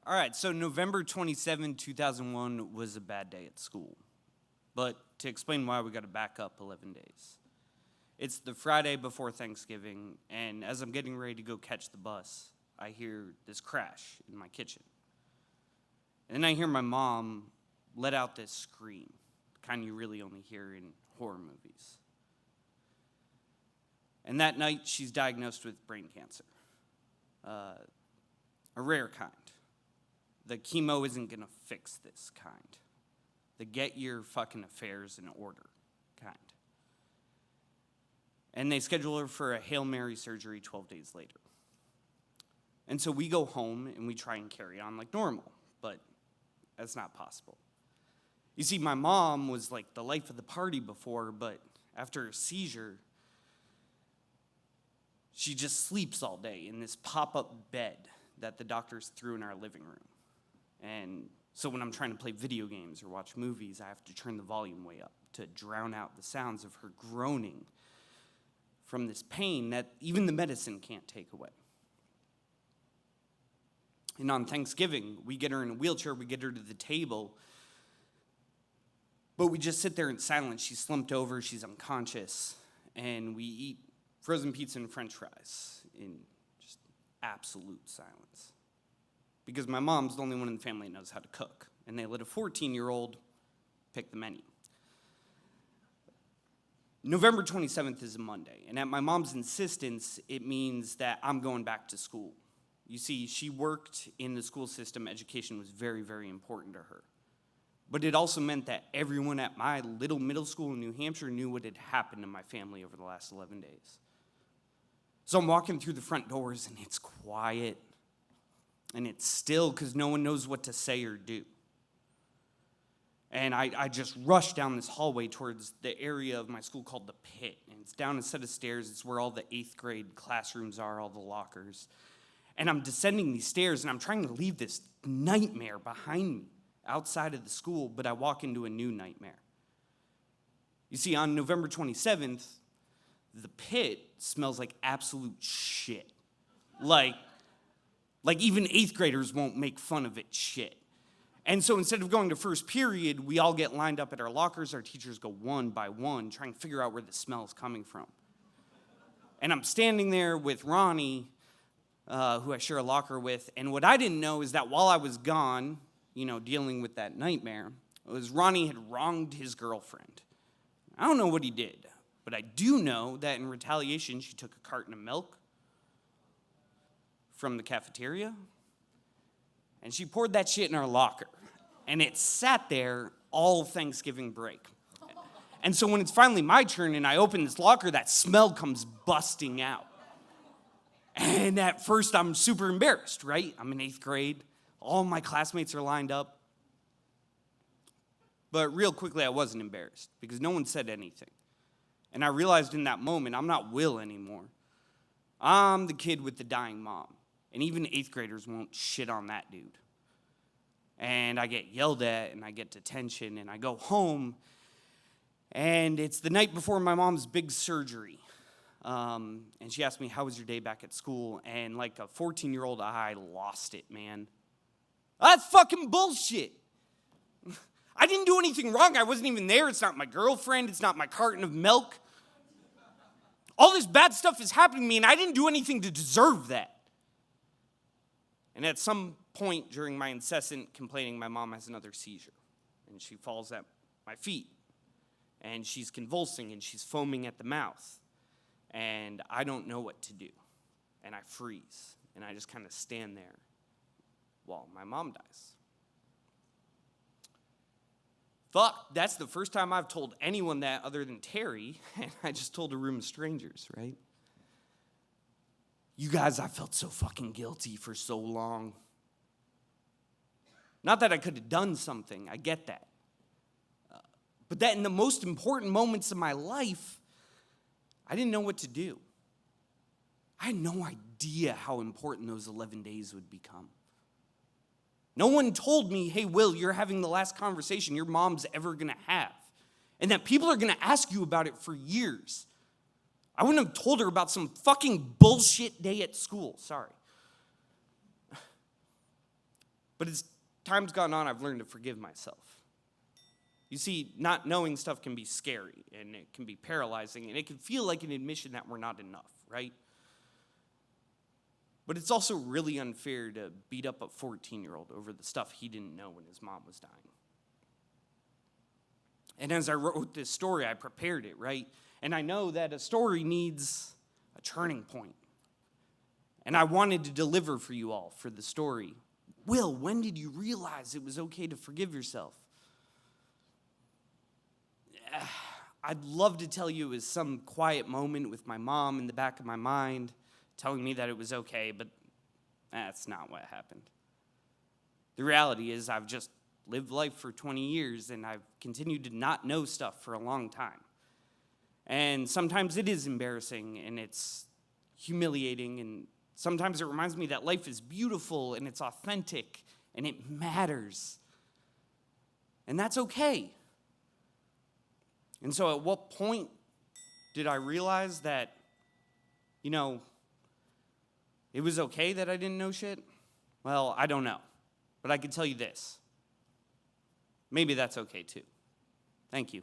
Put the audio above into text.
All right, so November 27, 2001 was a bad day at school. But to explain why, we got to back up 11 days. It's the Friday before Thanksgiving, and as I'm getting ready to go catch the bus, I hear this crash in my kitchen. And then I hear my mom let out this scream, the kind you really only hear in horror movies. And that night, she's diagnosed with brain cancer, a rare kind. The chemo isn't gonna fix this kind. The get your fucking affairs in order kind. And they schedule her for a Hail Mary surgery 12 days later. And so we go home and we try and carry on like normal, but that's not possible. You see, my mom was like the life of the party before, but after a seizure, she just sleeps all day in this pop-up bed that the doctors threw in our living room. And so when I'm trying to play video games or watch movies, I have to turn the volume way up to drown out the sounds of her groaning from this pain that even the medicine can't take away. And on Thanksgiving, we get her in a wheelchair, we get her to the table, but we just sit there in silence. She's slumped over, she's unconscious, and we eat frozen pizza and french fries in just absolute silence. Because my mom's the only one in the family that knows how to cook, and they let a 14-year-old pick the menu. November 27th is a Monday, and at my mom's insistence, it means that I'm going back to school. You see, she worked in the school system. Education was very, very important to her. But it also meant that everyone at my little middle school in New Hampshire knew what had happened to my family over the last 11 days. So I'm walking through the front doors, and it's quiet, and it's still because no one knows what to say or do. And I just rush down this hallway towards the area of my school called the Pit. And it's down a set of stairs. It's where all the 8th grade classrooms are, all the lockers. And I'm descending these stairs, and I'm trying to leave this nightmare behind me outside of the school, but I walk into a new nightmare. You see, on November 27th, the Pit smells like absolute shit. Like even 8th graders won't make fun of it shit. And so instead of going to first period, we all get lined up at our lockers. Our teachers go one by one, trying to figure out where the smell is coming from. And I'm standing there with Ronnie, who I share a locker with, and what I didn't know is that while I was gone, dealing with that nightmare, was Ronnie had wronged his girlfriend. I don't know what he did, but I do know that in retaliation, she took a carton of milk from the cafeteria, and she poured that shit in our locker, and it sat there all Thanksgiving break. And so when it's finally my turn and I open this locker, that smell comes busting out. And at first, I'm super embarrassed, right? I'm in 8th grade. All my classmates are lined up. But real quickly, I wasn't embarrassed because no one said anything. And I realized in that moment, I'm not Will anymore. I'm the kid with the dying mom. And even 8th graders won't shit on that dude. And I get yelled at, and I get detention, and I go home. And it's the night before my mom's big surgery. And she asked me, how was your day back at school? And like a 14-year-old, I lost it, man. That's fucking bullshit. I didn't do anything wrong. I wasn't even there. It's not my girlfriend. It's not my carton of milk. All this bad stuff is happening to me, and I didn't do anything to deserve that. And at some point during my incessant complaining, my mom has another seizure. And she falls at my feet. And she's convulsing, and she's foaming at the mouth. And I don't know what to do. And I freeze. And I just kind of stand there while my mom dies. Fuck, that's the first time I've told anyone that other than Terry. And I just told a room of strangers, right? You guys, I felt so fucking guilty for so long. Not that I could have done something, I get that. But that in the most important moments of my life, I didn't know what to do. I had no idea how important those 11 days would become. No one told me, hey, Will, you're having the last conversation your mom's ever going to have. And that people are going to ask you about it for years. I wouldn't have told her about some fucking bullshit day at school. Sorry. But as time's gone on, I've learned to forgive myself. You see, not knowing stuff can be scary, and it can be paralyzing, and it can feel like an admission that we're not enough, right? But it's also really unfair to beat up a 14-year-old over the stuff he didn't know when his mom was dying. And as I wrote this story, I prepared it, right? And I know that a story needs a turning point. And I wanted to deliver for you all for the story. Will, when did you realize it was okay to forgive yourself? I'd love to tell you it was some quiet moment with my mom in the back of my mind telling me that it was okay, but that's not what happened. The reality is I've just lived life for 20 years, and I've continued to not know stuff for a long time. And sometimes it is embarrassing, and it's humiliating, and sometimes it reminds me that life is beautiful, and it's authentic, and it matters. And that's okay. And so at what point did I realize that, it was okay that I didn't know shit? Well, I don't know. But I can tell you this. Maybe that's okay too. Thank you.